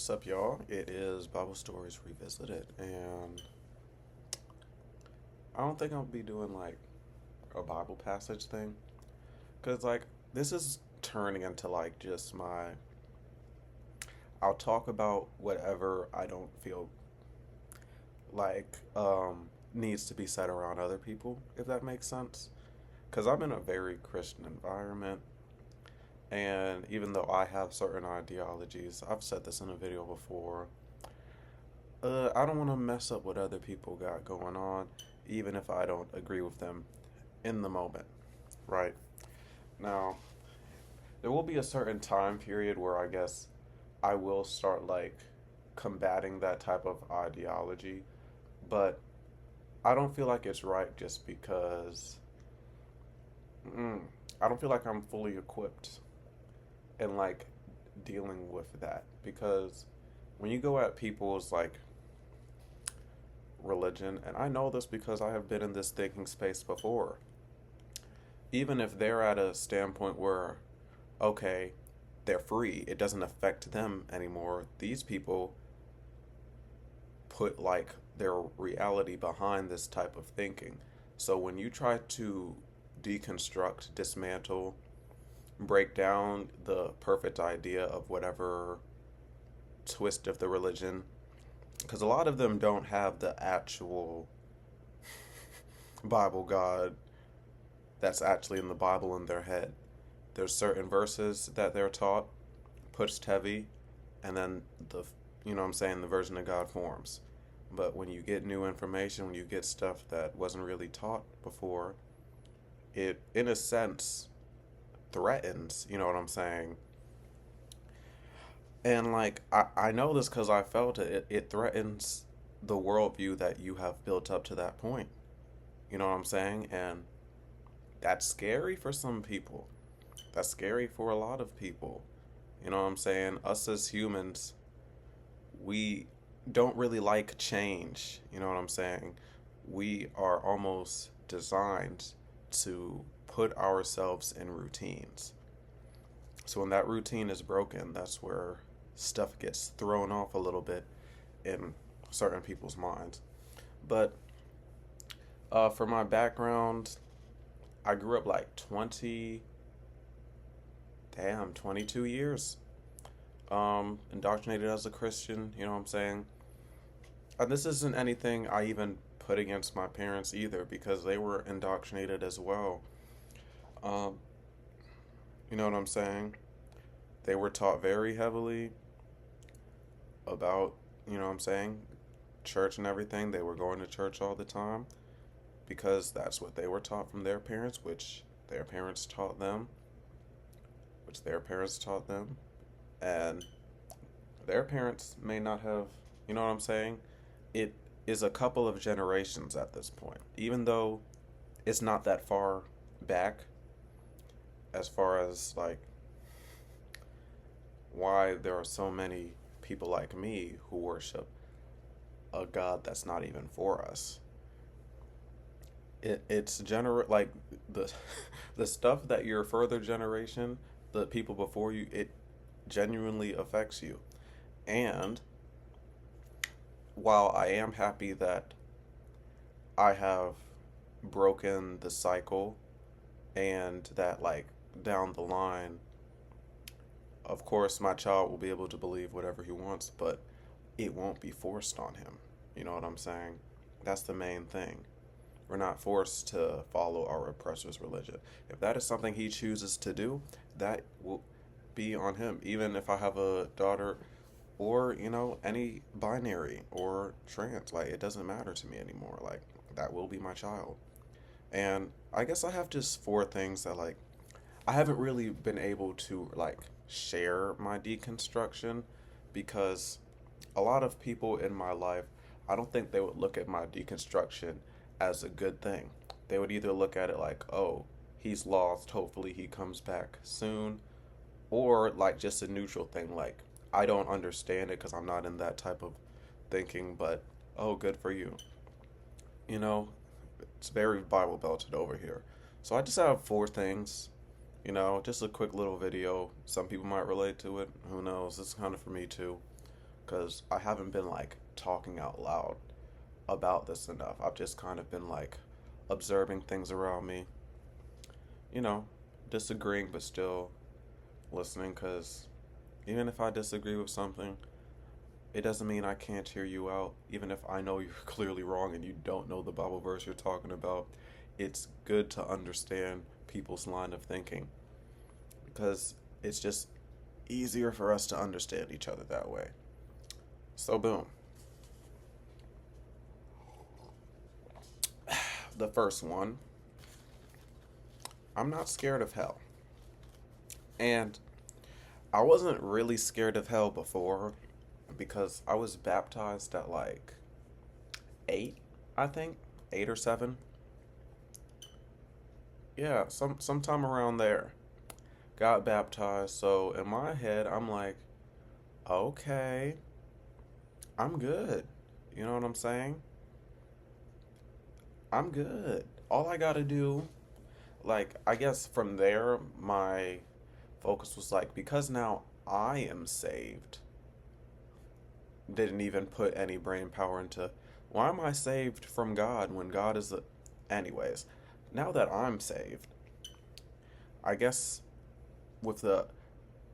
What's up, y'all? It is Bible Stories Revisited, and I don't think I'll be doing like a Bible passage thing, because this is turning into just I'll talk about whatever I don't feel like needs to be said around other people, if that makes sense. Because I'm in a very Christian environment, and even though I have certain ideologies, I've said this in a video before. I don't want to mess up what other people got going on, even if I don't agree with them in the moment, right? Now, there will be a certain time period where I guess I will start combating that type of ideology, but I don't feel like it's right just because mm, I don't feel like I'm fully equipped in dealing with that because when you go at people's religion, and I know this because I have been in this thinking space before. Even if they're at a standpoint where, okay, they're free, it doesn't affect them anymore, these people put their reality behind this type of thinking. So when you try to deconstruct, dismantle, break down the perfect idea of whatever twist of the religion, because a lot of them don't have the actual Bible God that's actually in the Bible in their head. There's certain verses that they're taught, pushed heavy, and then the version of God forms. But when you get new information, when you get stuff that wasn't really taught before, it, in a sense, threatens, you know what I'm saying? And I know this because I felt it. It threatens the worldview that you have built up to that point. You know what I'm saying? And that's scary for some people. That's scary for a lot of people. You know what I'm saying? Us as humans, we don't really like change. You know what I'm saying? We are almost designed to put ourselves in routines. So when that routine is broken, that's where stuff gets thrown off a little bit in certain people's minds. But for my background, I grew up 22 years indoctrinated as a Christian, you know what I'm saying? And this isn't anything I even put against my parents either because they were indoctrinated as well. Um, you know what I'm saying? They were taught very heavily about, you know what I'm saying, church and everything. They were going to church all the time because that's what they were taught from their parents, which their parents taught them, and their parents may not have, you know what I'm saying? It is a couple of generations at this point, even though it's not that far back as far as why there are so many people like me who worship a God that's not even for us. It's the the stuff that your further generation, the people before you, it genuinely affects you. And while I am happy that I have broken the cycle and that down the line, of course my child will be able to believe whatever he wants, but it won't be forced on him. You know what I'm saying? That's the main thing. We're not forced to follow our oppressor's religion. If that is something he chooses to do, that will be on him. Even if I have a daughter or, any binary or trans, it doesn't matter to me anymore. That will be my child. And I guess I have just four things that I haven't really been able to share my deconstruction because a lot of people in my life, I don't think they would look at my deconstruction as a good thing. They would either look at it oh, he's lost, hopefully he comes back soon, or just a neutral thing, I don't understand it because I'm not in that type of thinking, but oh, good for you. You know, it's very Bible belted over here. So I just have four things, just a quick little video. Some people might relate to it. Who knows? It's kind of for me too. because I haven't been like talking out loud about this enough. I've just kind of been like observing things around me, you know, disagreeing but still listening, because even if I disagree with something, it doesn't mean I can't hear you out. Even if I know you're clearly wrong and you don't know the Bible verse you're talking about, it's good to understand people's line of thinking, because it's just easier for us to understand each other that way. So, boom. The first one, I'm not scared of hell. And I wasn't really scared of hell before because I was baptized at like 8, I think, 8 or 7. Yeah, sometime around there. Got baptized, so in my head I'm like, okay, I'm good. You know what I'm saying? I'm good. All I gotta do, like, I guess from there, my focus was like, because now I am saved, didn't even put any brain power into why am I saved from God when God is a. Anyways, now that I'm saved, I guess with the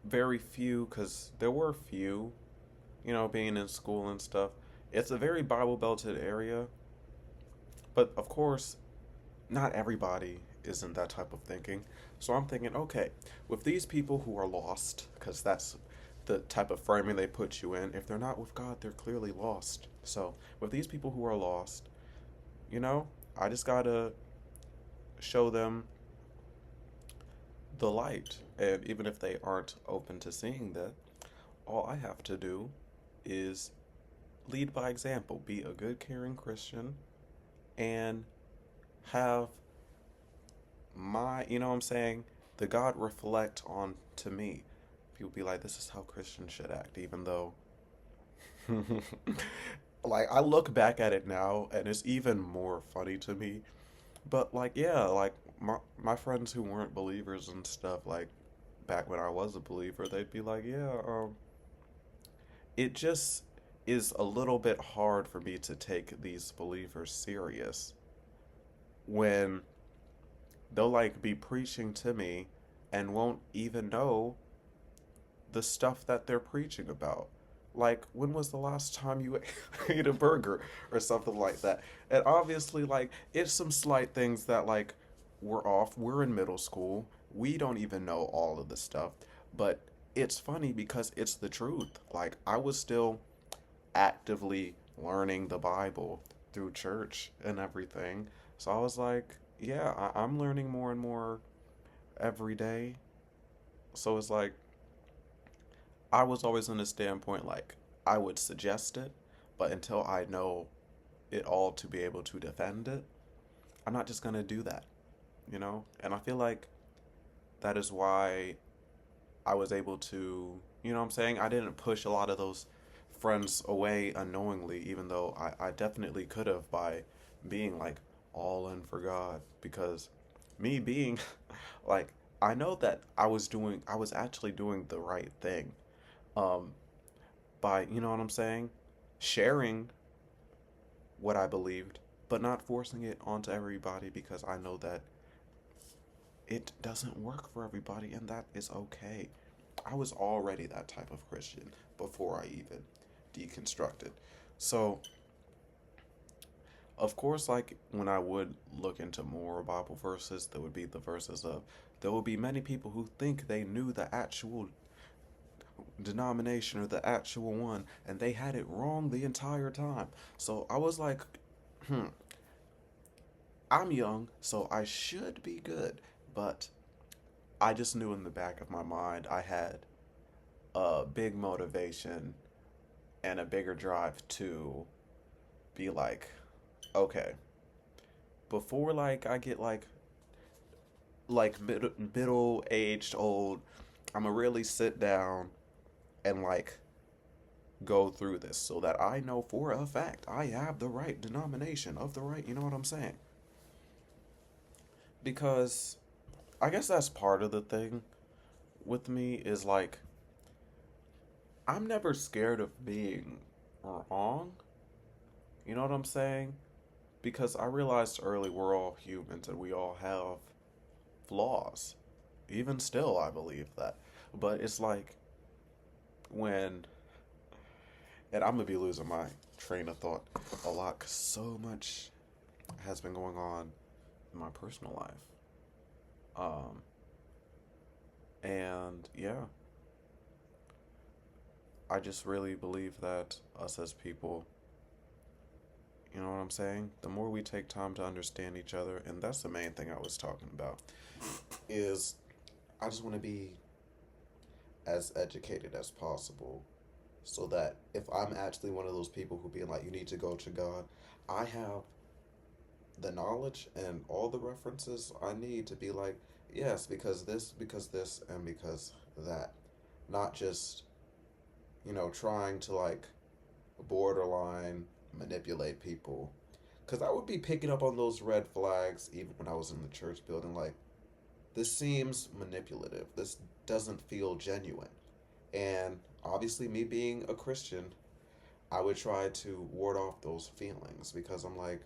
very few, because there were few, being in school and stuff, it's a very Bible belted area, but of course, not everybody is in that type of thinking. So I'm thinking, okay, with these people who are lost, because that's the type of framing they put you in, if they're not with God, they're clearly lost. So with these people who are lost, you know, I just gotta show them the light. And even if they aren't open to seeing that, all I have to do is lead by example, be a good, caring Christian, and have you know what I'm saying, the God reflect on to me. People be like, this is how Christians should act, even though, like, I look back at it now and it's even more funny to me. But, like, yeah, like, my friends who weren't believers and stuff, like, back when I was a believer, they'd be like, yeah, it just is a little bit hard for me to take these believers serious when they'll like be preaching to me and won't even know the stuff that they're preaching about. Like, when was the last time you ate a burger or something like that? And obviously, like, it's some slight things that, like, we're off. We're in middle school. We don't even know all of the stuff. But it's funny because it's the truth. Like, I was still actively learning the Bible through church and everything. So I was like, yeah, I'm learning more and more every day. So it's like, I was always in a standpoint like, I would suggest it, but until I know it all to be able to defend it, I'm not just going to do that, you know? And I feel like that is why I was able to, you know what I'm saying? I didn't push a lot of those friends away unknowingly, even though I definitely could have by being like all in for God. Because me being like, I know that I was actually doing the right thing. Um, by, you know what I'm saying? Sharing what I believed, but not forcing it onto everybody because I know that it doesn't work for everybody and that is okay. I was already that type of Christian before I even deconstructed. So, of course, like when I would look into more Bible verses, there would be the verses of, there will be many people who think they knew the actual denomination or the actual one, and they had it wrong the entire time. So I was like, hmm, I'm young, so I should be good. But I just knew in the back of my mind I had a big motivation and a bigger drive to be like, okay, before like I get like middle aged old, I'm gonna really sit down and like go through this so that I know for a fact I have the right denomination of the right, you know what I'm saying? Because I guess that's part of the thing with me is like I'm never scared of being wrong. You know what I'm saying? Because I realized early we're all humans and we all have flaws. Even still, I believe that. But it's like when, and I'm gonna be losing my train of thought a lot because so much has been going on in my personal life. Um, and yeah, I just really believe that us as people, you know what I'm saying? The more we take time to understand each other, and that's the main thing I was talking about, is I just want to be as educated as possible so that if I'm actually one of those people who be like, you need to go to God, I have the knowledge and all the references I need to be like, yes, because this, and because that. Not just, trying to like borderline manipulate people. Because I would be picking up on those red flags even when I was in the church building. Like, this seems manipulative. This doesn't feel genuine. And obviously, me being a Christian, I would try to ward off those feelings because I'm like,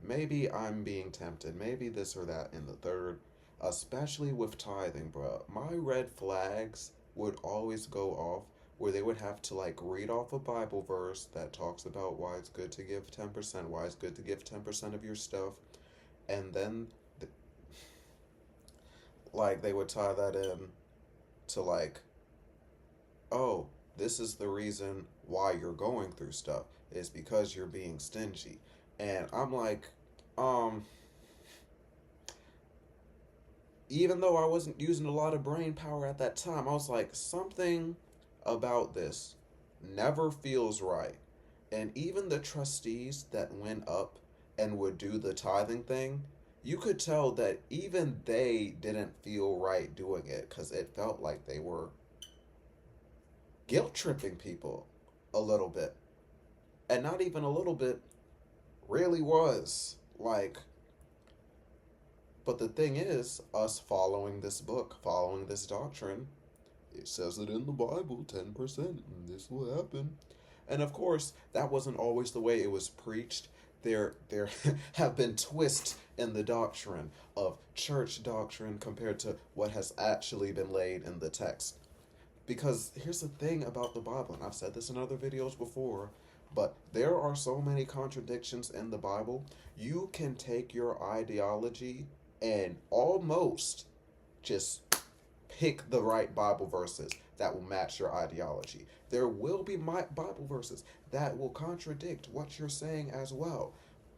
maybe I'm being tempted. Maybe this or that in the third. Especially with tithing, bro. My red flags would always go off where they would have to like read off a Bible verse that talks about why it's good to give 10%, why it's good to give 10% of your stuff. And then, like, they would tie that in to like, oh, this is the reason why you're going through stuff. It's because you're being stingy. And I'm like, um, even though I wasn't using a lot of brain power at that time, I was like, something about this never feels right. And even the trustees that went up and would do the tithing thing, you could tell that even they didn't feel right doing it because it felt like they were guilt tripping people a little bit. And not even a little bit, really was. Like, but the thing is, us following this book, following this doctrine, it says it in the Bible, 10%, and this will happen. And of course, that wasn't always the way it was preached. There have been twists in the doctrine of church doctrine compared to what has actually been laid in the text. Because here's the thing about the Bible, and I've said this in other videos before, but there are so many contradictions in the Bible. You can take your ideology and almost just pick the right Bible verses that will match your ideology. There will be Bible verses that will contradict what you're saying as well.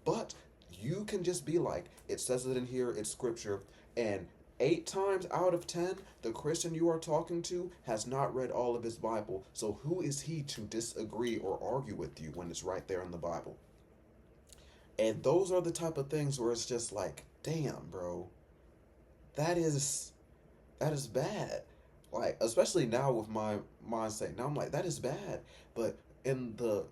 But you can just be like, it says it in here, it's scripture, and 8 times out of 10, the Christian you are talking to has not read all of his Bible. So who is he to disagree or argue with you when it's right there in the Bible? And those are the type of things where it's just like, damn, bro, that is that is bad. Like, especially now with my mindset. Now I'm like, that is bad. But in the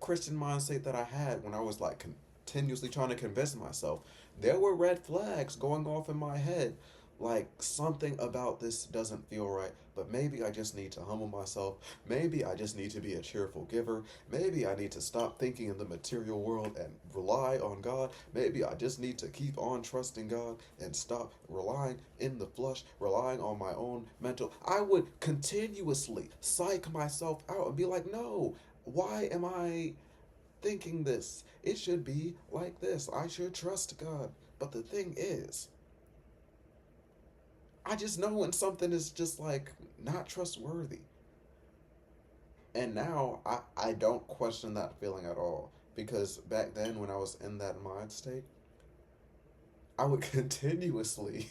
Christian mindset that I had when I was like continuously trying to convince myself, there were red flags going off in my head. Like, something about this doesn't feel right, but maybe I just need to humble myself. Maybe I just need to be a cheerful giver. Maybe I need to stop thinking in the material world and rely on God. Maybe I just need to keep on trusting God and stop relying in the flesh, relying on my own mental. I would continuously psych myself out and be like, no, why am I thinking this? It should be like this. I should trust God. But the thing is, I just know when something is just like not trustworthy. And now I don't question that feeling at all. Because back then, when I was in that mind state, I would continuously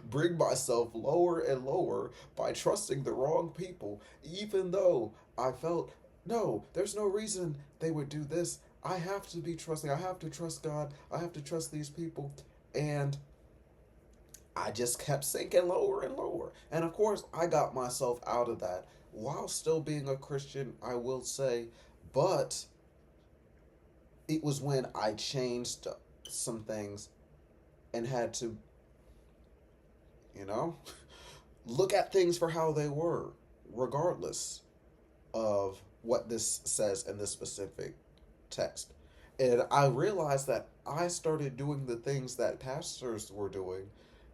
bring myself lower and lower by trusting the wrong people, even though I felt, no, there's no reason they would do this. I have to be trusting. I have to trust God. I have to trust these people. And I just kept sinking lower and lower. And of course, I got myself out of that while still being a Christian, I will say. But it was when I changed some things and had to, you know, look at things for how they were, regardless. of what this says in this specific text. And I realized that I started doing the things that pastors were doing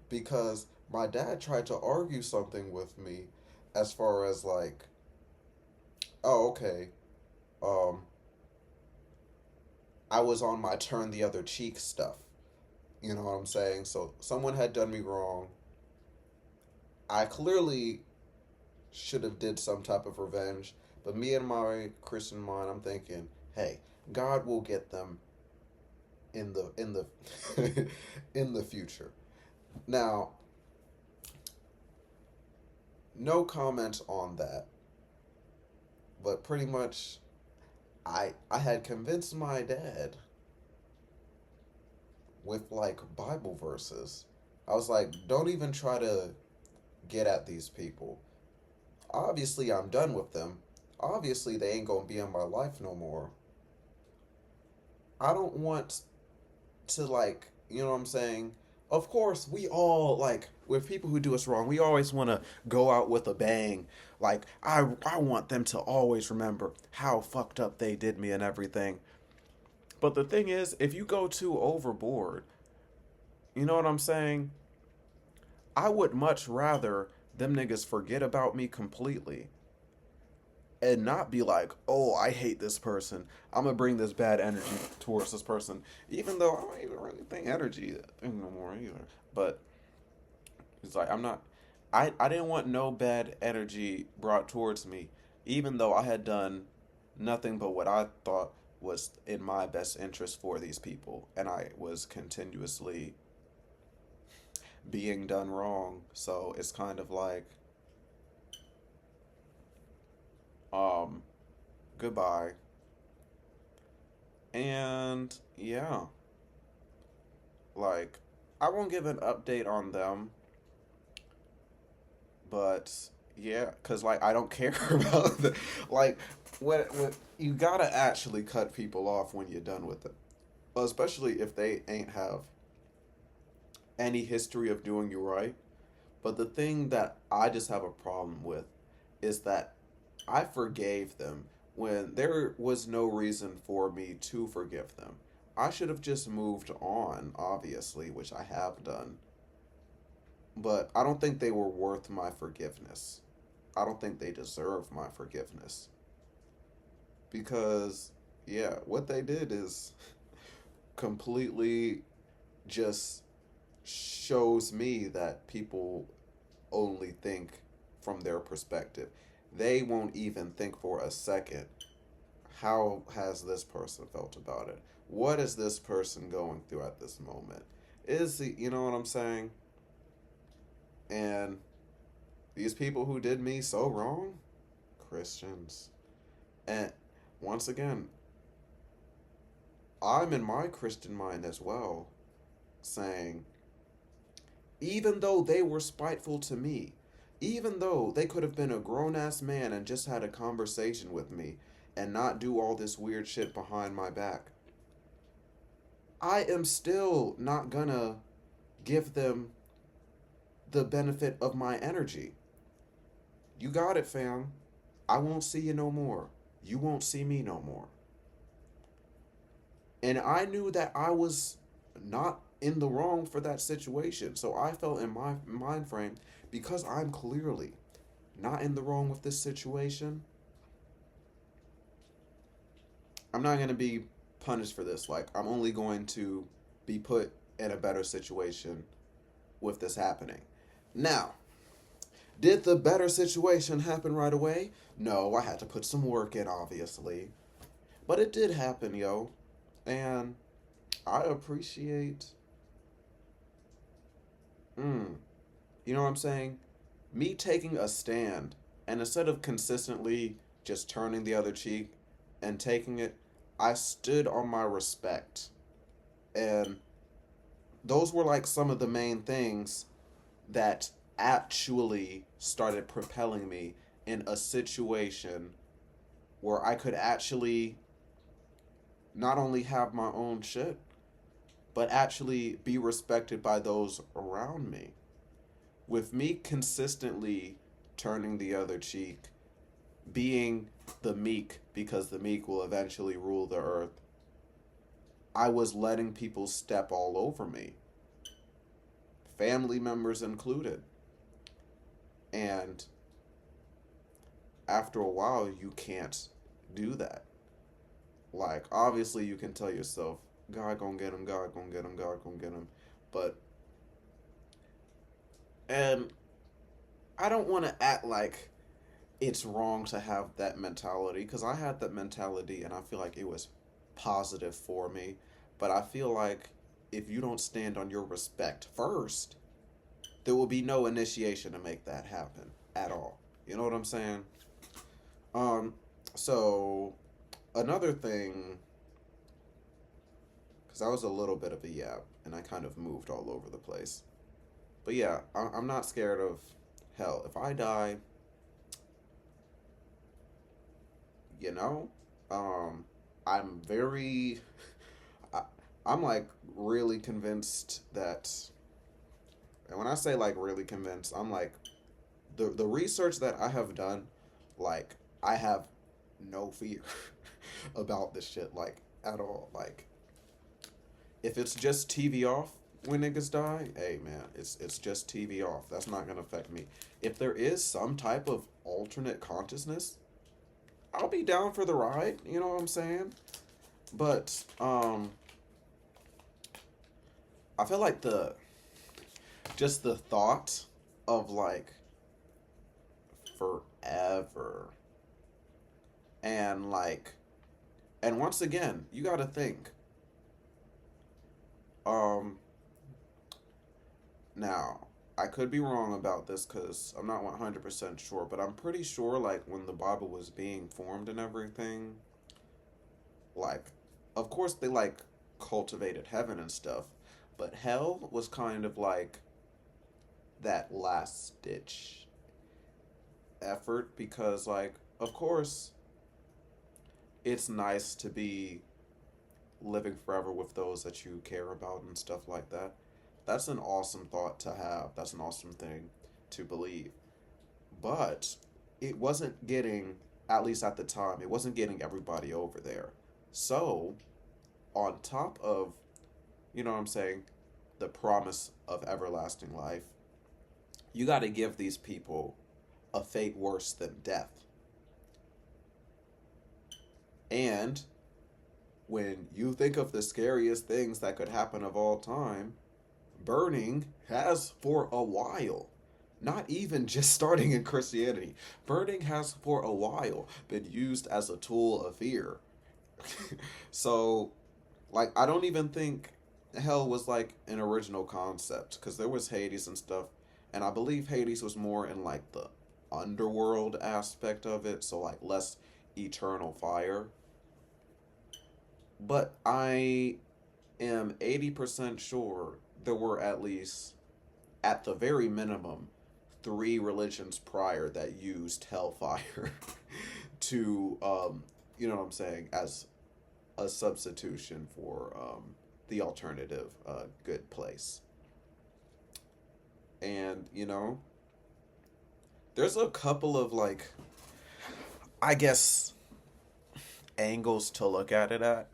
because my dad tried to argue something with me as far as like, oh, okay, um, I was on my turn the other cheek stuff. You know what I'm saying? So someone had done me wrong. I clearly should have did some type of revenge, but me and my Christian mind, I'm thinking, hey, God will get them in the in the future. Now, no comment on that, but pretty much I had convinced my dad with like Bible verses. I was like, don't even try to get at these people. Obviously, I'm done with them. Obviously, they ain't gonna be in my life no more. I don't want to like, you know what I'm saying? Of course, we all like with people who do us wrong, we always want to go out with a bang. Like I want them to always remember how fucked up they did me and everything. But the thing is, if you go too overboard, you know what I'm saying? I would much rather them niggas forget about me completely and not be like, oh, I hate this person. I'm gonna bring this bad energy towards this person, even though I don't even really think energy thing no more either. But it's like I'm not. I didn't want no bad energy brought towards me, even though I had done nothing but what I thought was in my best interest for these people, and I was continuously being done wrong. So it's kind of like, um, goodbye. And yeah, like I won't give an update on them, but yeah, cause like I don't care about the like when you gotta actually cut people off when you're done with it, especially if they ain't have any history of doing you right. But the thing that I just have a problem with is that I forgave them when there was no reason for me to forgive them. I should have just moved on, obviously, which I have done. But I don't think they were worth my forgiveness. I don't think they deserve my forgiveness. Because, yeah, what they did is completely just shows me that people only think from their perspective. They won't even think for a second, how has this person felt about it? What is this person going through at this moment? Is he, you know what I'm saying? And these people who did me so wrong, Christians. And once again, I'm in my Christian mind as well, saying, even though they were spiteful to me, even though they could have been a grown ass man and just had a conversation with me and not do all this weird shit behind my back, I am still not gonna give them the benefit of my energy. You got it, fam. I won't see you no more. You won't see me no more. And I knew that I was not in the wrong for that situation. So I felt in my mind frame, because I'm clearly not in the wrong with this situation, I'm not going to be punished for this. Like, I'm only going to be put in a better situation with this happening. Now, did the better situation happen right away? No, I had to put some work in, obviously. But it did happen, yo. And I appreciate, you know what I'm saying? Me taking a stand, and instead of consistently just turning the other cheek and taking it, I stood on my respect. And those were like some of the main things that actually started propelling me in a situation where I could actually not only have my own shit, but actually be respected by those around me. With me consistently turning the other cheek, being the meek because the meek will eventually rule the earth, I was letting people step all over me, family members included. And after a while, you can't do that. Like, obviously, you can tell yourself, God gonna get him, God gonna get him, God gonna get him. But, and I don't want to act like it's wrong to have that mentality, because I had that mentality and I feel like it was positive for me. But I feel like if you don't stand on your respect first, there will be no initiation to make that happen at all. You know what I'm saying? Um, so another thing, because I was a little bit of a yap and I kind of moved all over the place. But yeah, I'm not scared of hell. If I die, you know, um, I'm very, I, I'm like really convinced that, and when I say like really convinced, I'm like, the research that I have done, like, I have no fear about this shit, like, at all. Like, if it's just TV off when niggas die, hey man, it's just TV off. That's not gonna affect me. If there is some type of alternate consciousness, I'll be down for the ride. You know what I'm saying? But I feel like the just the thought of like forever and like and once again, you got to think. Um, Now, I could be wrong about this because I'm not 100% sure, but I'm pretty sure, like, when the Bible was being formed and everything, like, of course they, like, cultivated heaven and stuff, but hell was kind of like that last ditch effort because, like, of course, it's nice to be living forever with those that you care about and stuff like that. That's an awesome thought to have. That's an awesome thing to believe. But it wasn't getting, at least at the time, it wasn't getting everybody over there. So, on top of, you know what I'm saying, the promise of everlasting life, you got to give these people a fate worse than death. And when you think of the scariest things that could happen of all time, burning has for a while, not even just starting in Christianity, burning has for a while been used as a tool of fear. So, like, I don't even think hell was like an original concept because there was Hades and stuff, and I believe Hades was more in like the underworld aspect of it, so like less eternal fire. But I am 80% sure there were at least, at the very minimum, three religions prior that used hellfire to, you know what I'm saying, as a substitution for the alternative good place. And, you know, there's a couple of, like, I guess, angles to look at it at.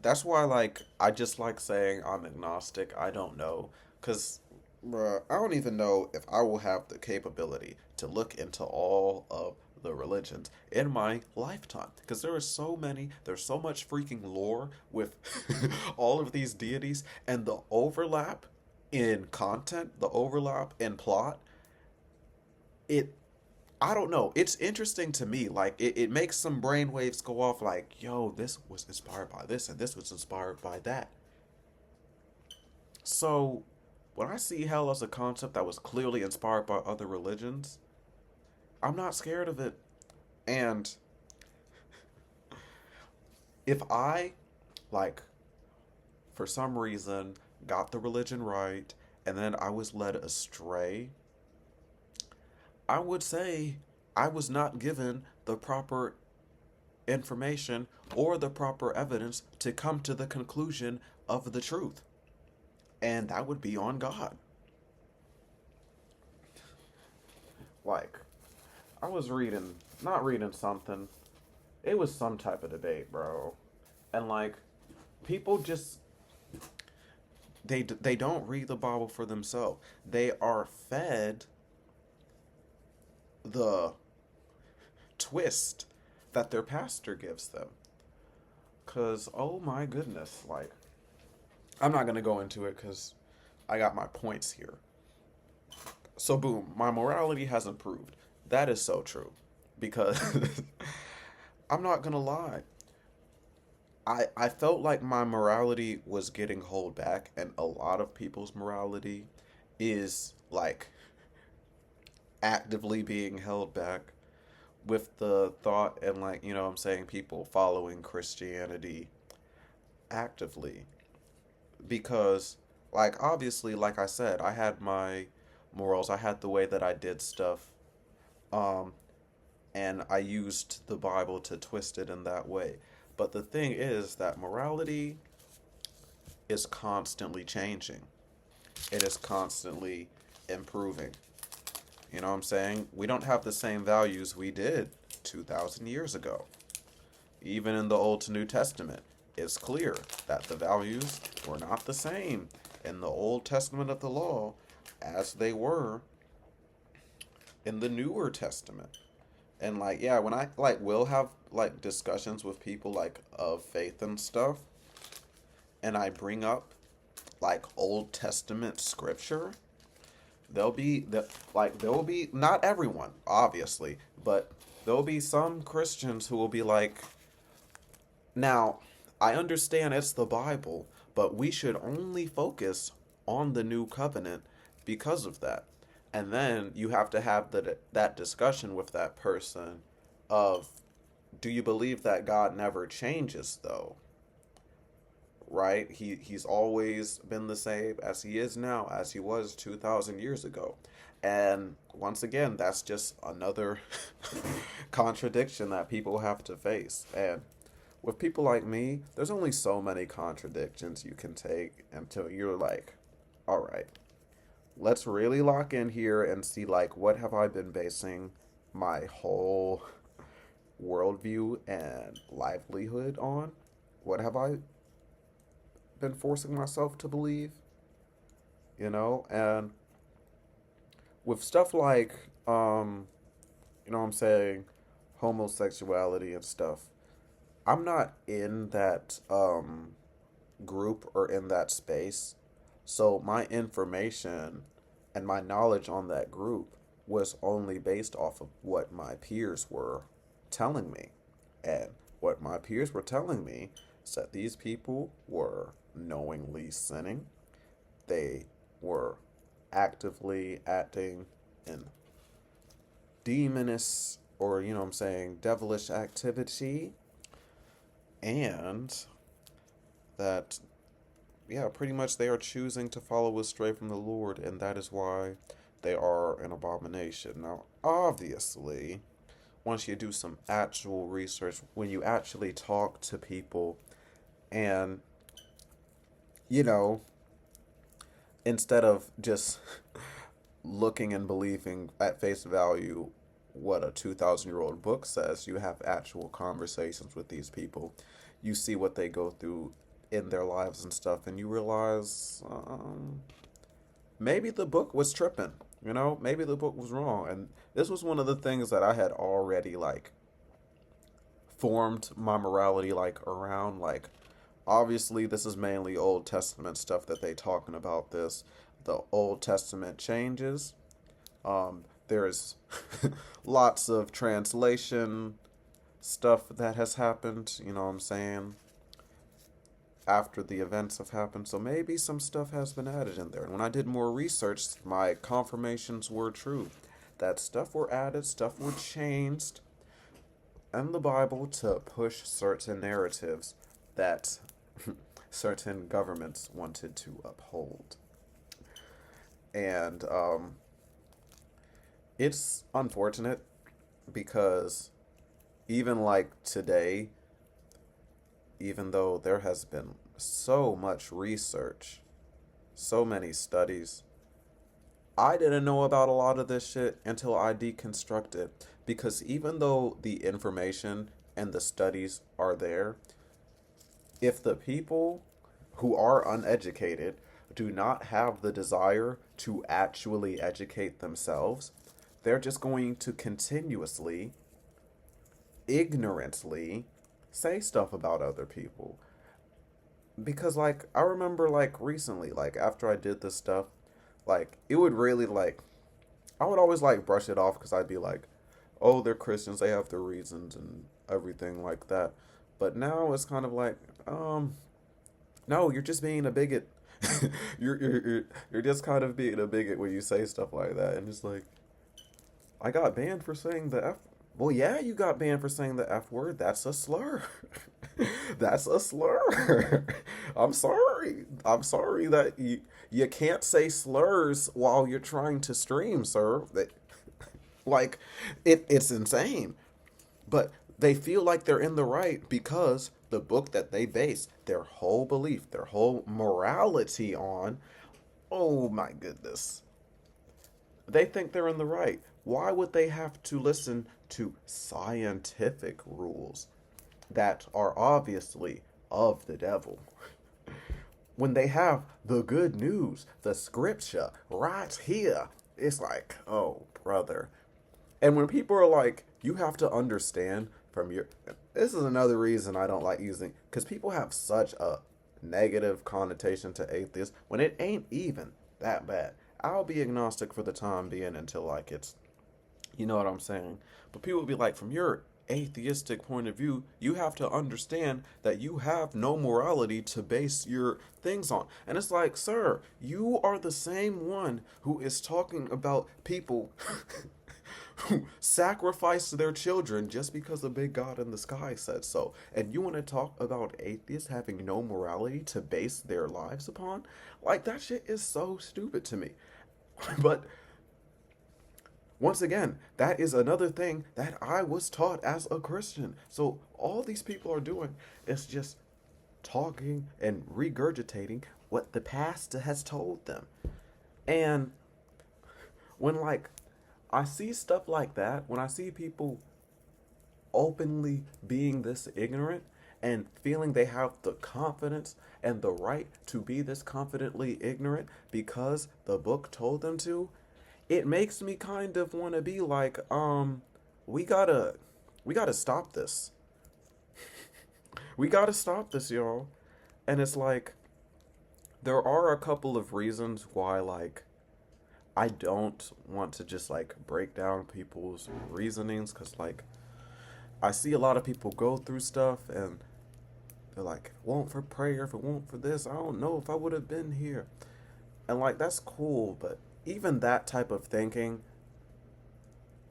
That's why, like, I just like saying I'm agnostic. I don't know. Because, bruh, I don't even know if I will have the capability to look into all of the religions in my lifetime. Because there are so many, there's so much freaking lore with all of these deities, and the overlap in content, the overlap in plot, it I don't know. It's interesting to me. Like it makes some brain waves go off like, yo, this was inspired by this and this was inspired by that. So when I see hell as a concept that was clearly inspired by other religions, I'm not scared of it. And if I, like, for some reason, got the religion right and then I was led astray, I would say I was not given the proper information or the proper evidence to come to the conclusion of the truth. And that would be on God. Like, I was reading, not reading something. it was some type of debate, bro. And like people just they don't read the Bible for themselves. They are fed the twist that their pastor gives them. Cause oh my goodness, like I'm not gonna go into it because I got my points here. So boom, my morality has improved. That is so true. Because I'm not gonna lie. I felt like my morality was getting held back, and a lot of people's morality is like actively being held back with the thought and like, you know what I'm saying, people following Christianity actively. Because like obviously, like I said, I had my morals, I had the way that I did stuff. Um and I used the Bible to twist it in that way. But the thing is that morality is constantly changing. It is constantly improving. You know what I'm saying? We don't have the same values we did 2,000 years ago. Even in the Old to New Testament, it's clear that the values were not the same in the Old Testament of the law as they were in the Newer Testament. And like, yeah, when I like will have like discussions with people like of faith and stuff, and I bring up like Old Testament scripture, there will be not everyone, obviously, but there'll be some Christians who will be like, now, I understand it's the Bible, but we should only focus on the new covenant because of that. And then you have to have that discussion with that person of, do you believe that God never changes though? Right? He's always been the same as he is now, as he was 2,000 years ago. And once again, that's just another contradiction that people have to face. And with people like me, there's only so many contradictions you can take until you're like, all right, let's really lock in here and see like what have I been basing my whole worldview and livelihood on? What have I been forcing myself to believe? You know, and with stuff like you know what I'm saying, homosexuality and stuff, I'm not in that group or in that space. So my information and my knowledge on that group was only based off of what my peers were telling me. And what my peers were telling me is that these people were knowingly sinning. They were actively acting in demonous or, you know what I'm saying, devilish activity. And that, yeah, pretty much they are choosing to follow astray from the Lord, and that is why they are an abomination. Now, obviously, once you do some actual research, when you actually talk to people, and, you know, instead of just looking and believing at face value what a 2,000-year-old book says, you have actual conversations with these people. You see what they go through in their lives and stuff, and you realize maybe the book was tripping. You know, maybe the book was wrong. And this was one of the things that I had already like formed my morality like around. Like, obviously, this is mainly Old Testament stuff that they talking about. This, the Old Testament changes. There's lots of translation stuff that has happened. You know what I'm saying? After the events have happened. So maybe some stuff has been added in there. And when I did more research, my confirmations were true. That stuff were added, stuff were changed in the Bible to push certain narratives that certain governments wanted to uphold. And it's unfortunate because even like today, even though there has been so much research, so many studies, I didn't know about a lot of this shit until I deconstructed. Because even though the information and the studies are there, if the people who are uneducated do not have the desire to actually educate themselves, they're just going to continuously, ignorantly say stuff about other people. Because, like, I remember, like, recently, like, after I did this stuff, like, it would really, like, I would always, like, brush it off because I'd be like, oh, they're Christians, they have their reasons and everything like that. But now it's kind of like, no, you're just being a bigot. You're just kind of being a bigot when you say stuff like that. And it's like, I got banned for saying the F. Well, yeah, you got banned for saying the F word. That's a slur. That's a slur. I'm sorry. I'm sorry that you can't say slurs while you're trying to stream, sir. Like, it's insane. But they feel like they're in the right because the book that they base their whole belief, their whole morality on, oh my goodness. They think they're in the right. Why would they have to listen to scientific rules that are obviously of the devil when they have the good news, the scripture right here? It's like, oh, brother. And when people are like, you have to understand from your. This is another reason I don't like using. Because people have such a negative connotation to atheists when it ain't even that bad. I'll be agnostic for the time being until, like, it's. You know what I'm saying? But people will be like, from your atheistic point of view, you have to understand that you have no morality to base your things on. And it's like, sir, you are the same one who is talking about people who sacrifice their children just because the big God in the sky said so. And you want to talk about atheists having no morality to base their lives upon? Like, that shit is so stupid to me. But once again, that is another thing that I was taught as a Christian. So all these people are doing is just talking and regurgitating what the pastor has told them. And when, like, I see stuff like that, when I see people openly being this ignorant and feeling they have the confidence and the right to be this confidently ignorant because the book told them to, it makes me kind of want to be like, we gotta stop this. We gotta stop this, y'all. And it's like, there are a couple of reasons why, like, I don't want to just, like, break down people's reasonings, because, like, I see a lot of people go through stuff, and they're like, won't for prayer, if it won't for this, I don't know if I would have been here. And, like, that's cool, but even that type of thinking,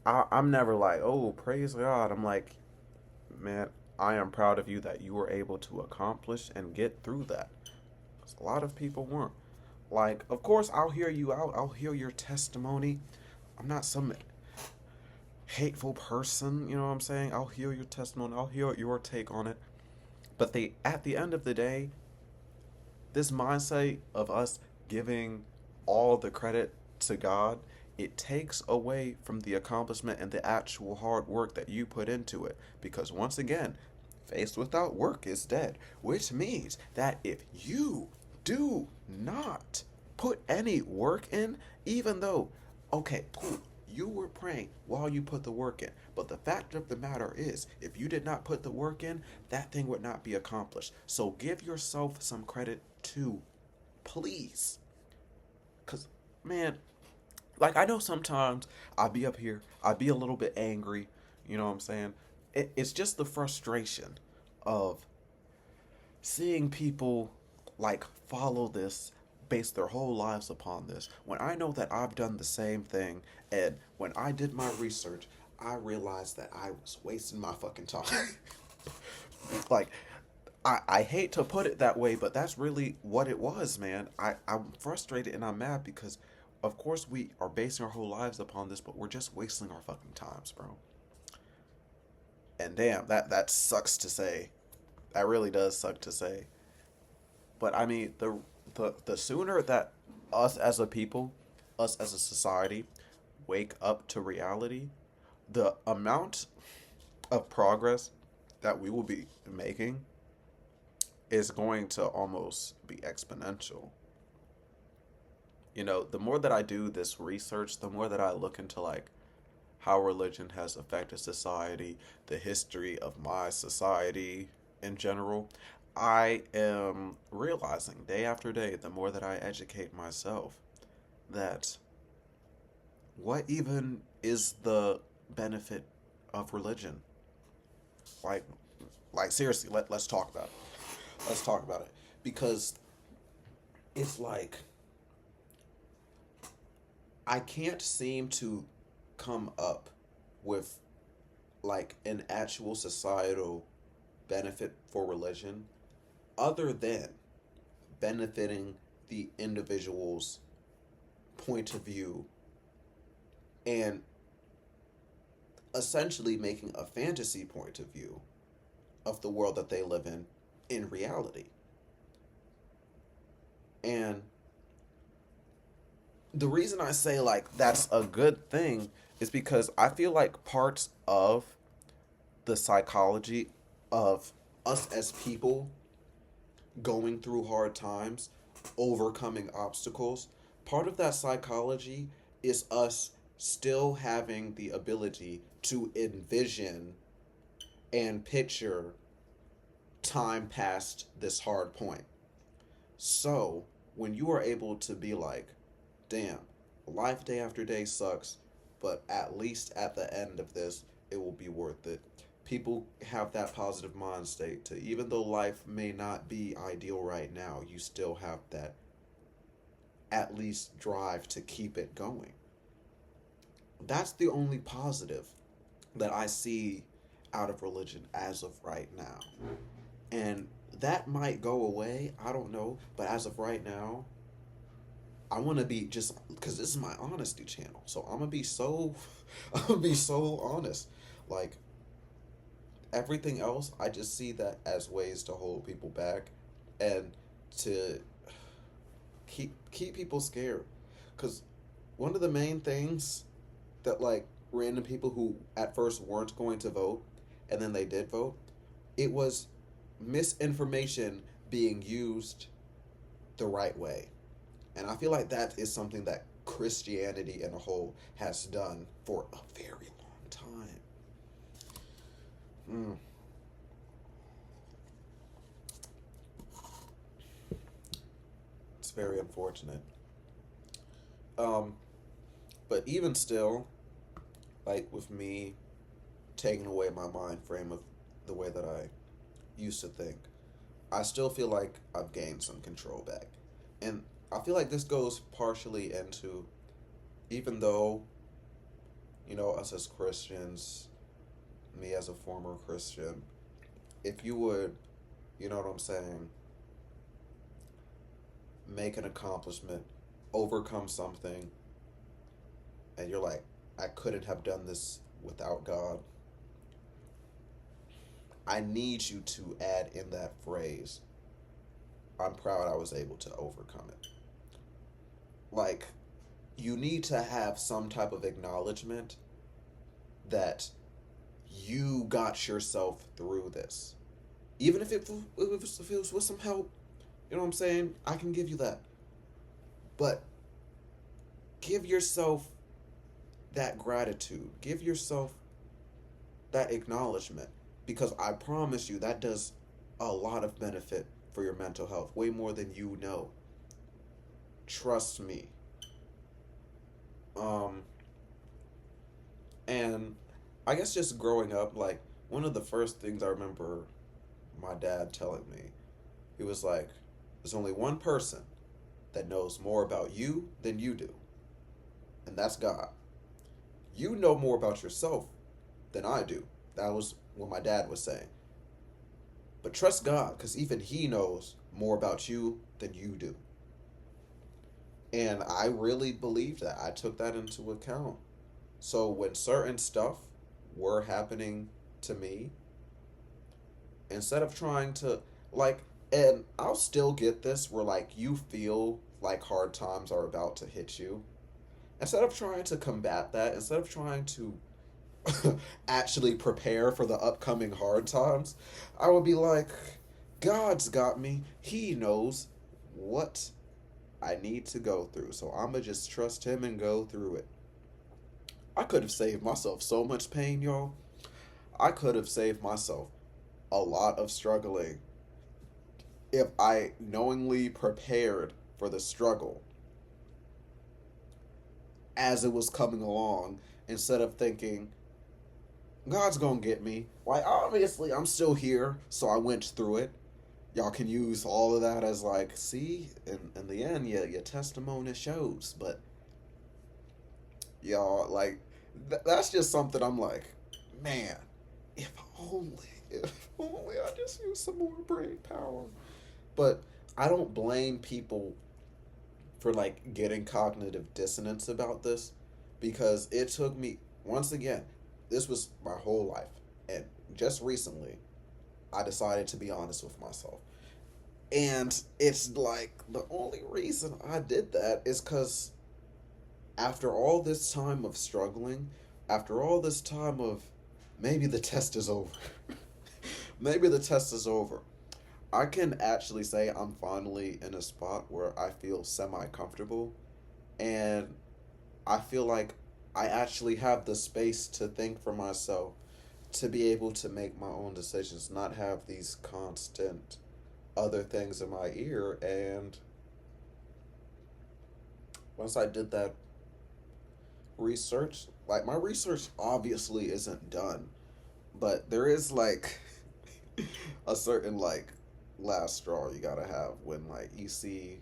I'm never like, oh, praise God. I'm like, man, I am proud of you that you were able to accomplish and get through that. 'Cause a lot of people weren't. Like, of course, I'll hear you out. I'll hear your testimony. I'm not some hateful person, you know what I'm saying? I'll hear your testimony. I'll hear your take on it. But at the end of the day, this mindset of us giving all the credit to God, it takes away from the accomplishment and the actual hard work that you put into it. Because once again, faith without work is dead, which means that if you do not put any work in, even though, okay, cool, you were praying while you put the work in, but the fact of the matter is, if you did not put the work in, that thing would not be accomplished. So give yourself some credit too, please. Because, man, like, I know sometimes I'll be up here, I'll be a little bit angry, you know what I'm saying? It's just the frustration of seeing people, like, follow this, base their whole lives upon this, when I know that I've done the same thing, and when I did my research, I realized that I was wasting my fucking time. Like, I hate to put it that way, but that's really what it was, man. I'm frustrated and I'm mad because, of course, we are basing our whole lives upon this, but we're just wasting our fucking times, bro. And damn, that sucks to say. That really does suck to say. But I mean, the sooner that us as a people, us as a society, wake up to reality, the amount of progress that we will be making is going to almost be exponential. You know, the more that I do this research, the more that I look into like how religion has affected society, the history of my society in general, I am realizing day after day, the more that I educate myself, that what even is the benefit of religion? Like, like seriously, let's talk about it. Let's talk about it. Because it's like I can't seem to come up with like an actual societal benefit for religion other than benefiting the individual's point of view and essentially making a fantasy point of view of the world that they live in reality. And the reason I say like that's a good thing is because I feel like parts of the psychology of us as people going through hard times, overcoming obstacles, part of that psychology is us still having the ability to envision and picture time past this hard point. So, when you are able to be like, damn, life day after day sucks, but at least at the end of this, it will be worth it. People have that positive mind state to even though life may not be ideal right now, you still have that at least drive to keep it going. That's the only positive that I see out of religion as of right now. And that might go away, I don't know, but as of right now, I want to be just because this is my honesty channel. So I'm going to be so I'm going to be so honest. Like everything else, I just see that as ways to hold people back and to keep people scared. Cuz one of the main things that like random people who at first weren't going to vote and then they did vote, it was misinformation being used the right way. And I feel like that is something that Christianity in a whole has done for a very long time. Mm. It's very unfortunate. Um, but even still, like with me taking away my mind frame of the way that I used to think, I still feel like I've gained some control back. And I feel like this goes partially into, even though, you know, us as Christians, me as a former Christian, if you would, you know what I'm saying, make an accomplishment, overcome something, and you're like, I couldn't have done this without God, I need you to add in that phrase, I'm proud I was able to overcome it. Like, you need to have some type of acknowledgement that you got yourself through this. Even if it was with some help, you know what I'm saying? I can give you that. But give yourself that gratitude. Give yourself that acknowledgement. Because I promise you, that does a lot of benefit for your mental health. Way more than you know. Trust me. And I guess just growing up, like, one of the first things I remember my dad telling me, he was like, there's only one person that knows more about you than you do, and that's God. You know more about yourself than I do. That was what my dad was saying. But trust God, because even He knows more about you than you do. And I really believed that. I took that into account. So when certain stuff were happening to me, instead of trying to, like, and I'll still get this where, like, you feel like hard times are about to hit you. Instead of trying to combat that, instead of trying to actually prepare for the upcoming hard times, I would be like, God's got me. He knows what I need to go through. So I'm going to just trust Him and go through it. I could have saved myself so much pain, y'all. I could have saved myself a lot of struggling if I knowingly prepared for the struggle as it was coming along instead of thinking, God's gonna get me. Like, obviously, I'm still here, so I went through it. Y'all can use all of that as, like, see, in the end, your testimony shows. But, y'all, like, that's just something I'm like, man, if only, if only I just use some more brain power. But I don't blame people for like getting cognitive dissonance about this because it took me, once again, this was my whole life, and just recently I decided to be honest with myself. And it's like the only reason I did that is because after all this time of struggling, after all this time of maybe the test is over, maybe the test is over, I can actually say I'm finally in a spot where I feel semi comfortable, and I feel like I actually have the space to think for myself, to be able to make my own decisions, not have these constant other things in my ear. And once I did that research, like my research obviously isn't done, but there is like a certain like last straw you gotta have when like you see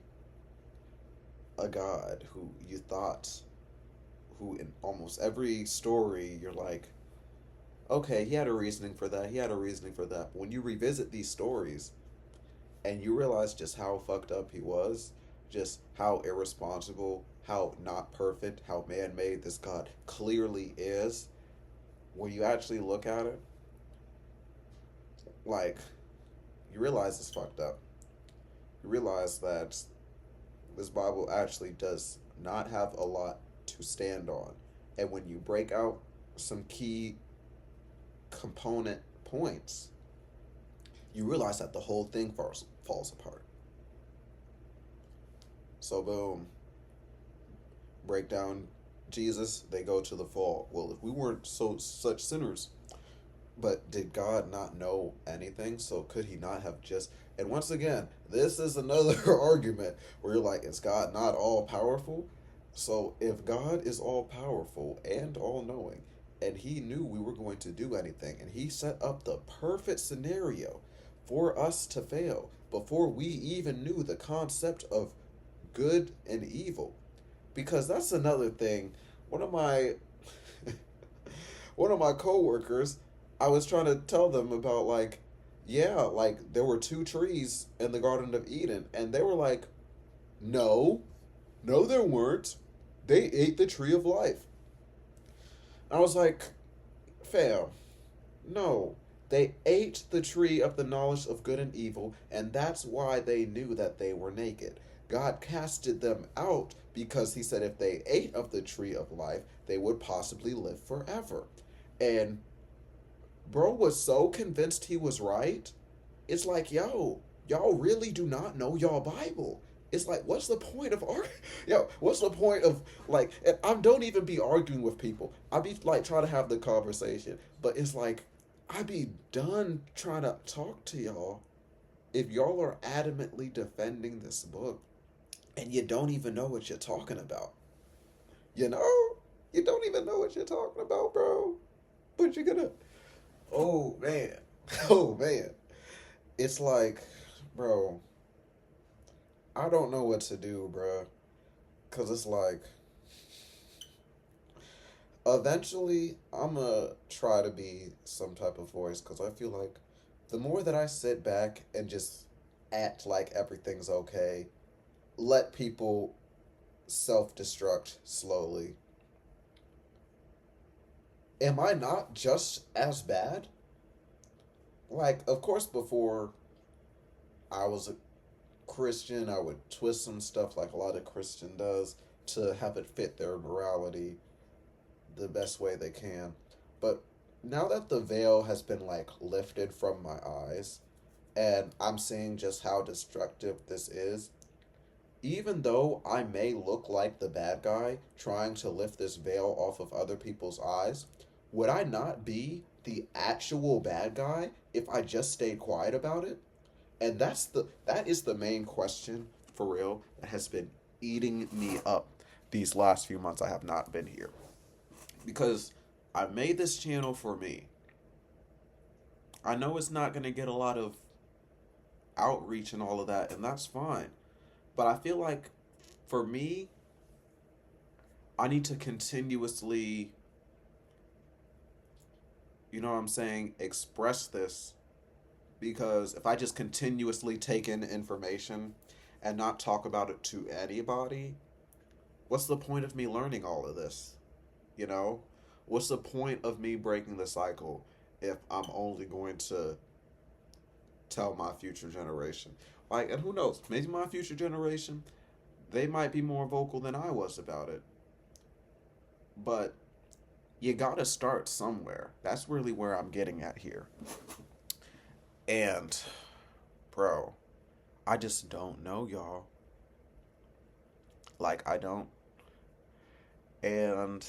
a god who you thought, who in almost every story you're like, okay, he had a reasoning for that, he had a reasoning for that. But when you revisit these stories and you realize just how fucked up he was, just how irresponsible, how not perfect, how man made this god clearly is, when you actually look at it, like, you realize it's fucked up. You realize that this Bible actually does not have a lot to stand on. And when you break out some key component points, you realize that the whole thing falls apart. So, boom, break down Jesus, they go to the fall. Well, if we weren't such sinners, but did God not know anything? So could He not have just? And once again, this is another argument where you're like, is God not all powerful? So if God is all powerful and all knowing, and He knew we were going to do anything, and He set up the perfect scenario for us to fail before we even knew the concept of good and evil, because that's another thing. One of my one of my coworkers, I was trying to tell them about like, yeah, like there were two trees in the Garden of Eden, and they were like, no, no, there weren't. They ate the tree of life. I was like, fam, no. They ate the tree of the knowledge of good and evil, and that's why they knew that they were naked. God casted them out because He said if they ate of the tree of life, they would possibly live forever. And bro was so convinced he was right. It's like, yo, y'all really do not know y'all Bible. It's like, what's the point of yo? What's the point of like? And I don't even be arguing with people. I be like trying to have the conversation, but it's like I be done trying to talk to y'all if y'all are adamantly defending this book and you don't even know what you're talking about. You know, you don't even know what you're talking about, bro. But you're gonna, oh man, oh man. It's like, bro, I don't know what to do, bro. Cause it's like, eventually, I'm gonna try to be some type of voice. Cause I feel like the more that I sit back and just act like everything's okay, let people self destruct slowly, am I not just as bad? Like, of course, before I was a Christian, I would twist some stuff like a lot of Christian does to have it fit their morality the best way they can. But now that the veil has been like lifted from my eyes and I'm seeing just how destructive this is, even though I may look like the bad guy trying to lift this veil off of other people's eyes, would I not be the actual bad guy if I just stayed quiet about it? And that is the main question for real that has been eating me up these last few months I have not been here. Because I made this channel for me. I know it's not going to get a lot of outreach and all of that, and that's fine. But I feel like for me, I need to continuously, you know what I'm saying, express this, because if I just continuously take in information and not talk about it to anybody, what's the point of me learning all of this? You know? What's the point of me breaking the cycle if I'm only going to tell my future generation? Like, and who knows? Maybe my future generation, they might be more vocal than I was about it. But you gotta start somewhere. That's really where I'm getting at here. And, bro, I just don't know, y'all. Like, I don't. And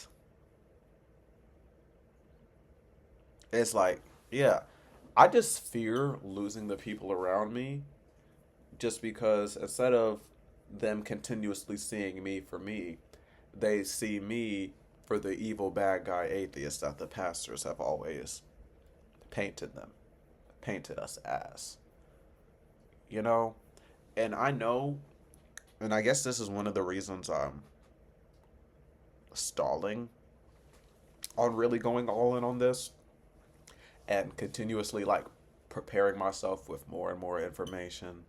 it's like, yeah, I just fear losing the people around me just because instead of them continuously seeing me for me, they see me for the evil bad guy atheist that the pastors have always painted them, painted us as. You know? And I know, and I guess this is one of the reasons I'm stalling on really going all in on this and continuously like preparing myself with more and more information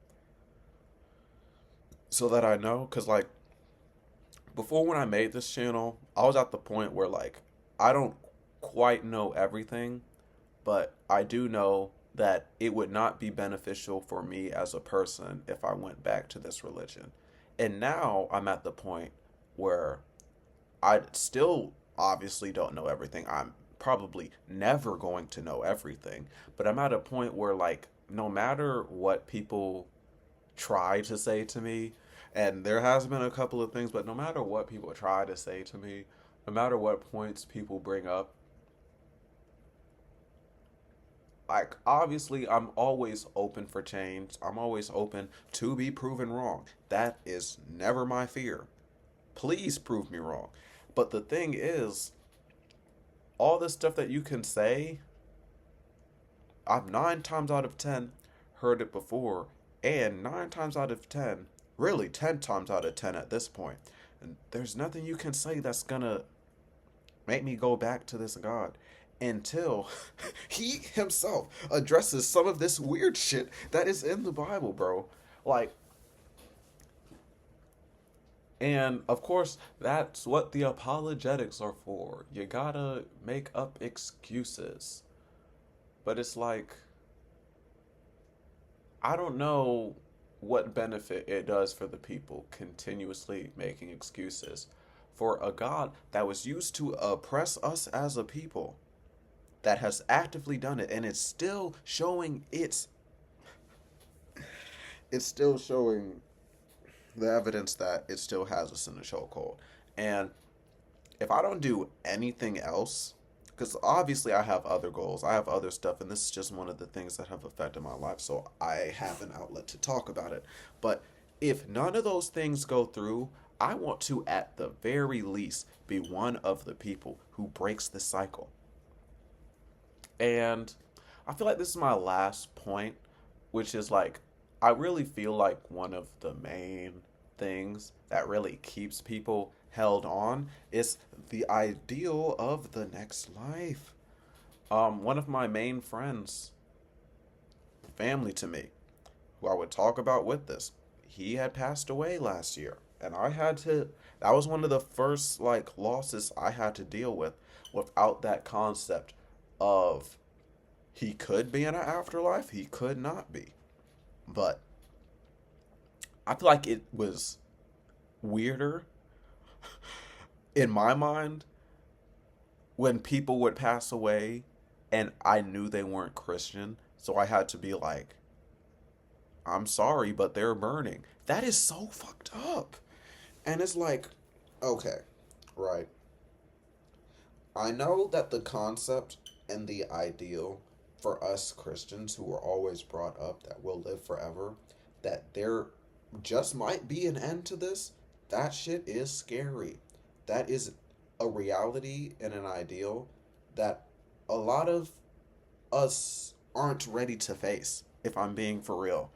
so that I know. Because, like, before when I made this channel, I was at the point where, like, I don't quite know everything, but I do know that it would not be beneficial for me as a person if I went back to this religion. And now I'm at the point where I still obviously don't know everything. I'm probably never going to know everything, but I'm at a point where, like, no matter what people try to say to me, and there has been a couple of things, but no matter what people try to say to me, no matter what points people bring up, like, obviously I'm always open for change. I'm always open to be proven wrong. That is never my fear. Please prove me wrong. But the thing is, all the stuff that you can say, I've 9 times out of 10 heard it before, and 9 times out of 10, really 10 times out of 10 at this point, and there's nothing you can say that's gonna make me go back to this God until he himself addresses some of this weird shit that is in the Bible, bro. Like, and of course, that's what the apologetics are for. You gotta make up excuses. But it's like, I don't know what benefit it does for the people continuously making excuses for a God that was used to oppress us as a people, that has actively done it, and it's still showing the evidence that it still has us in the chokehold. And if I don't do anything else, because obviously I have other goals, I have other stuff, and this is just one of the things that have affected my life, so I have an outlet to talk about it. But if none of those things go through, I want to, at the very least, be one of the people who breaks the cycle. And I feel like this is my last point, which is like, I really feel like one of the main things that really keeps people held on is the ideal of the next life. One of my main friends, family to me, who I would talk about with this, he had passed away last year. And that was one of the first, like, losses I had to deal with without that concept of he could be in an afterlife, he could not be. But I feel like it was weirder in my mind when people would pass away and I knew they weren't Christian, so I had to be like, I'm sorry, but they're burning. That is so fucked up. And it's like, okay, right. I know that the concept and the ideal for us Christians who are always brought up that we'll live forever, that there just might be an end to this, that shit is scary. That is a reality and an ideal that a lot of us aren't ready to face, if I'm being for real.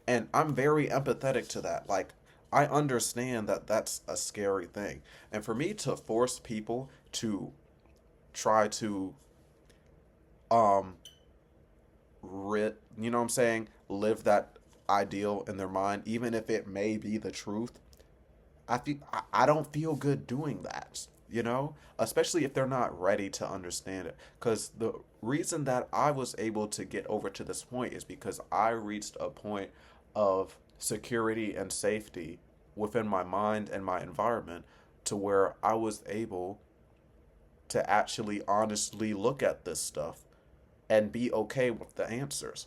And I'm very empathetic to that. Like, I understand that that's a scary thing. And for me to force people to try to um you know what I'm saying, live that ideal in their mind, even if it may be the truth, I don't feel good doing that, you know, especially if they're not ready to understand it. Because the reason that I was able to get over to this point is because I reached a point of security and safety within my mind and my environment to where I was able to actually honestly look at this stuff and be okay with the answers.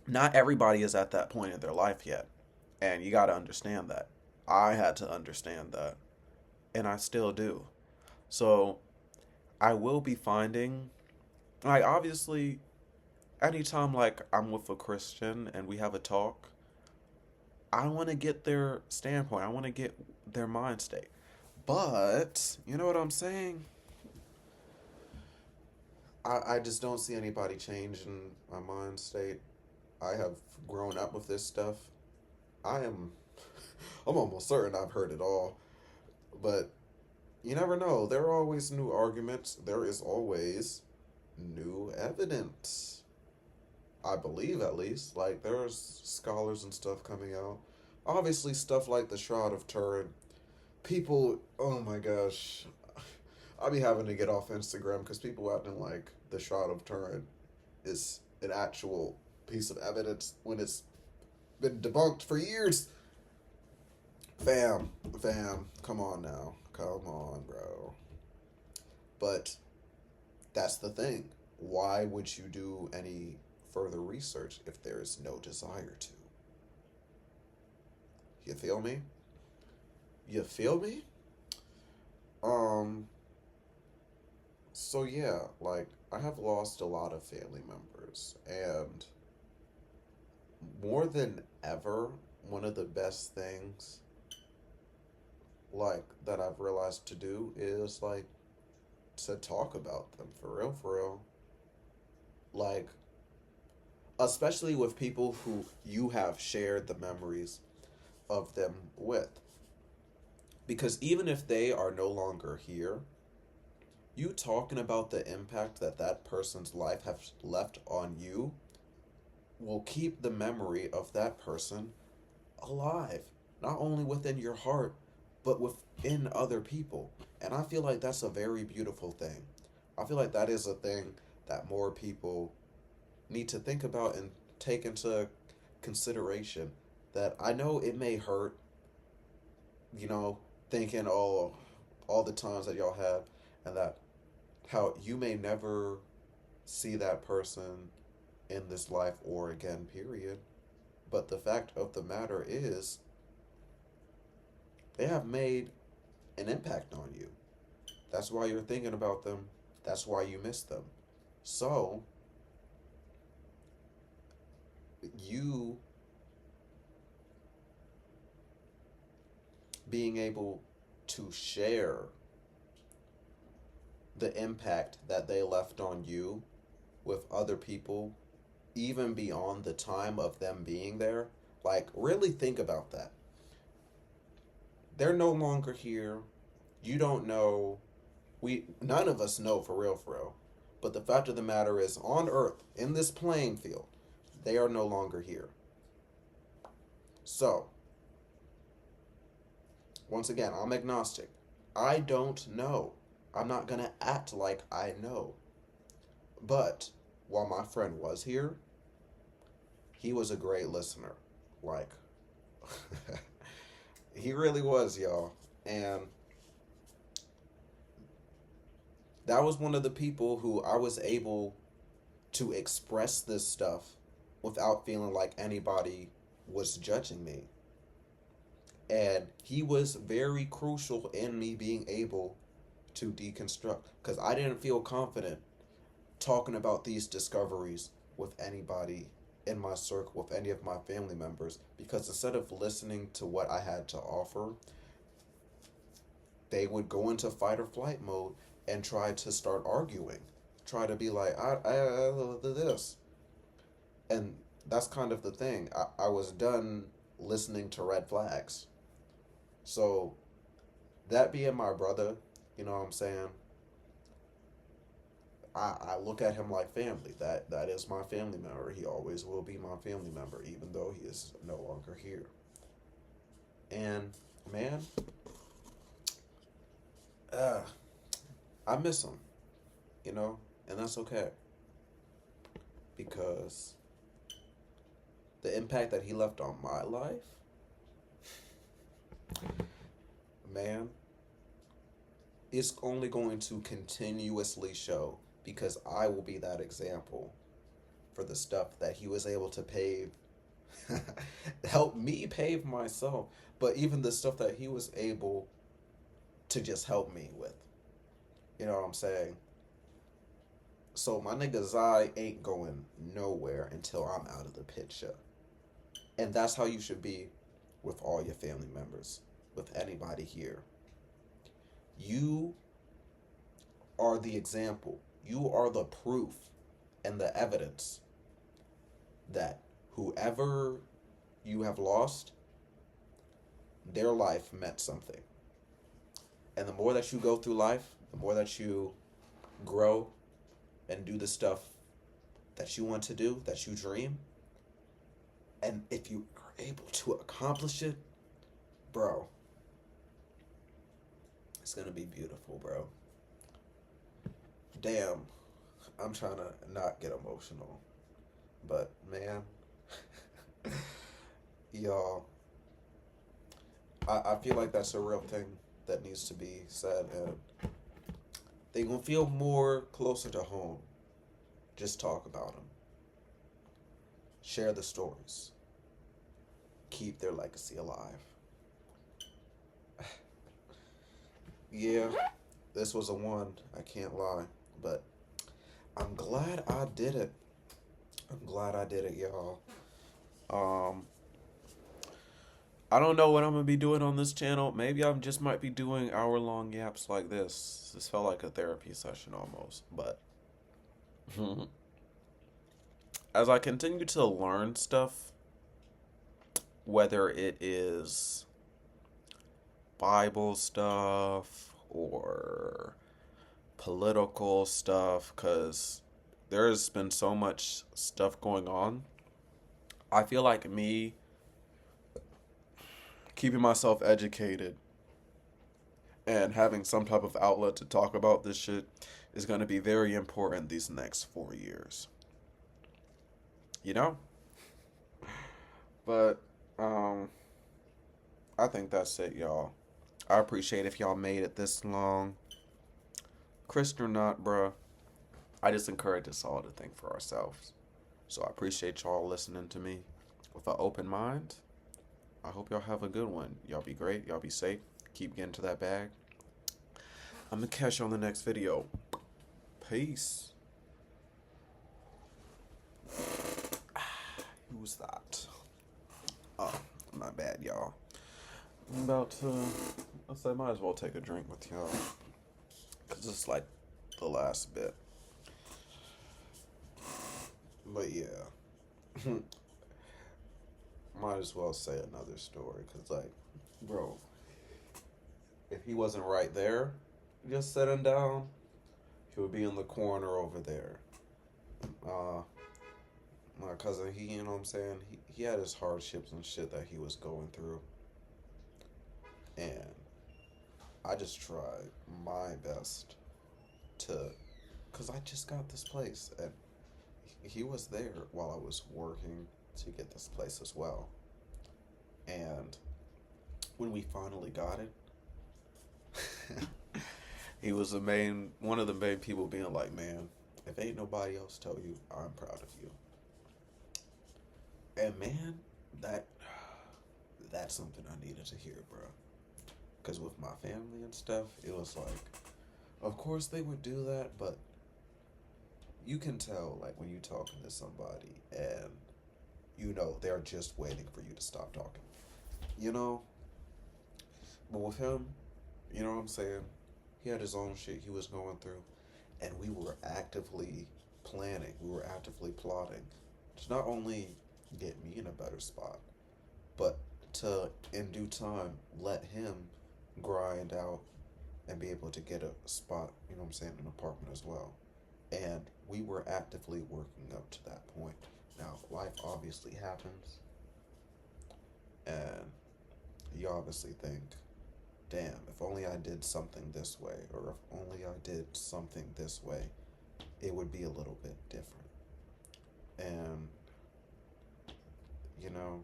Not everybody is at that point in their life yet. And you got to understand that. I had to understand that. And I still do. So I will be finding, like, obviously, anytime, like, I'm with a Christian and we have a talk, I want to get their standpoint. I want to get their mind state. But, you know what I'm saying? I just don't see anybody change in my mind state. I have grown up with this stuff. I am, I'm almost certain I've heard it all. But you never know. There are always new arguments. There is always new evidence. I believe, at least. Like, there's scholars and stuff coming out. Obviously, stuff like the Shroud of Turin. People, oh my gosh. I'll be having to get off Instagram because people acting like the Shroud of Turin is an actual piece of evidence when it's been debunked for years. Fam, come on now. Come on, bro. But that's the thing. Why would you do any further research if there is no desire to? You feel me? You feel me? Um, so yeah, like, I have lost a lot of family members, and more than ever, one of the best things, like, that I've realized to do is, like, to talk about them, for real, for real. Like, especially with people who you have shared the memories of them with. Because even if they are no longer here, you talking about the impact that that person's life has left on you will keep the memory of that person alive, not only within your heart, but within other people. And I feel like that's a very beautiful thing. I feel like that is a thing that more people need to think about and take into consideration. That I know it may hurt, you know, thinking, oh, all the times that y'all have, and that how you may never see that person in this life or again, period. But the fact of the matter is, they have made an impact on you. That's why you're thinking about them. That's why you miss them. So, you being able to share the impact that they left on you with other people, even beyond the time of them being there, like, really think about that. They're no longer here. You don't know. None of us know, for real, for real. But the fact of the matter is, on Earth, in this playing field, they are no longer here. So, once again, I'm agnostic. I don't know. I'm not going to act like I know. But while my friend was here, he was a great listener. Like, he really was, y'all. And that was one of the people who I was able to express this stuff without feeling like anybody was judging me. And he was very crucial in me being able to deconstruct, because I didn't feel confident talking about these discoveries with anybody in my circle, with any of my family members, because instead of listening to what I had to offer, they would go into fight or flight mode and try to start arguing, try to be like, I this. And that's kind of the thing. I was done listening to red flags. So, that being my brother, you know what I'm saying? I look at him like family. That is my family member. He always will be my family member, even though he is no longer here. And man, uh, I miss him, you know, and that's okay, because the impact that he left on my life, man, is only going to continuously show, because I will be that example for the stuff that he was able to pave, help me pave myself, but even the stuff that he was able to just help me with. You know what I'm saying? So my nigga Zai ain't going nowhere until I'm out of the picture. And that's how you should be with all your family members, with anybody here. You are the example. You are the proof and the evidence that whoever you have lost, their life meant something. And the more that you go through life, the more that you grow and do the stuff that you want to do, that you dream, and if you are able to accomplish it, bro, it's gonna be beautiful, bro. Damn, I'm trying to not get emotional, but man, y'all, I feel like that's a real thing that needs to be said, and they gonna feel more closer to home. Just talk about them. Share the stories. Keep their legacy alive. Yeah, this was a one, I can't lie, but I'm glad I did it. I'm glad I did it, y'all. I don't know what I'm gonna be doing on this channel. Maybe I just might be doing hour-long yaps like this. This felt like a therapy session almost, but as I continue to learn stuff, whether it is Bible stuff or political stuff, because there's been so much stuff going on, I feel like me keeping myself educated and having some type of outlet to talk about this shit is going to be very important these next 4 years. You know? But, I think that's it, y'all. I appreciate if y'all made it this long. Christian or not, bruh, I just encourage us all to think for ourselves. So I appreciate y'all listening to me with an open mind. I hope y'all have a good one. Y'all be great. Y'all be safe. Keep getting to that bag. I'm going to catch you on the next video. Peace. Who's that? Oh, my bad, y'all. I'm about to, I might as well take a drink with y'all, because it's like the last bit. But yeah, might as well say another story, because, like, bro, if he wasn't right there, just sitting down, he would be in the corner over there. My cousin, he, you know what I'm saying, he had his hardships and shit that he was going through. And I just tried my best to, because I just got this place, and he was there while I was working to get this place as well. And when we finally got it, He was one of the main people being like, man, if ain't nobody else tell you, I'm proud of you. And man, that that's something I needed to hear, bro. Because with my family and stuff, it was like, of course they would do that, but you can tell, like, when you're talking to somebody and you know they're just waiting for you to stop talking. You know? But with him, you know what I'm saying? He had his own shit he was going through, and we were actively planning, we were actively plotting to not only get me in a better spot, but to, in due time, let him grind out and be able to get a spot, you know what I'm saying, an apartment as well. And we were actively working up to that point. Now, life obviously happens, and you obviously think, damn, if only I did something this way, or if only I did something this way, it would be a little bit different. And, you know,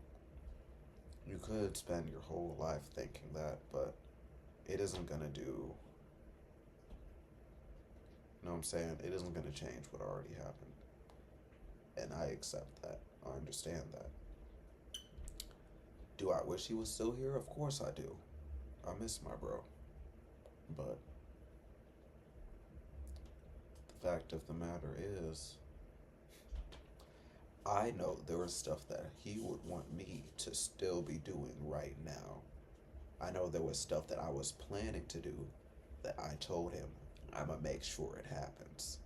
you could spend your whole life thinking that, but it isn't gonna do, you know what I'm saying? It isn't gonna change what already happened. And I accept that. I understand that. Do I wish he was still here? Of course I do. I miss my bro. But the fact of the matter is, I know there was stuff that he would want me to still be doing right now. I know there was stuff that I was planning to do that I told him I'm gonna make sure it happens.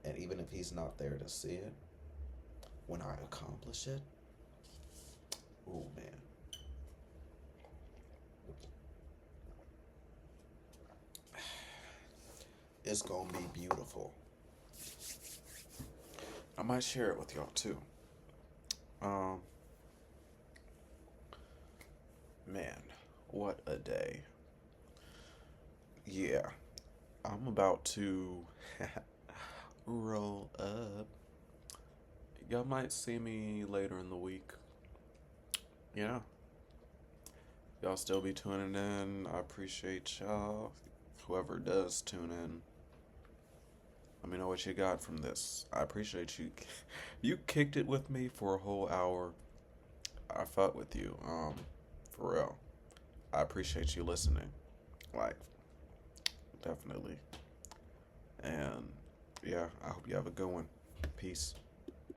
And even if he's not there to see it, when I accomplish it, oh man. It's gonna be beautiful. I might share it with y'all too. Um, man, what a day. Yeah, I'm about to roll up. Y'all might see me later in the week. Yeah, y'all still be tuning in. I appreciate y'all. Whoever does tune in, let me know what you got from this. I appreciate you. You kicked it with me for a whole hour. I fought with you. For real. I appreciate you listening. Like, definitely. And yeah, I hope you have a good one. Peace.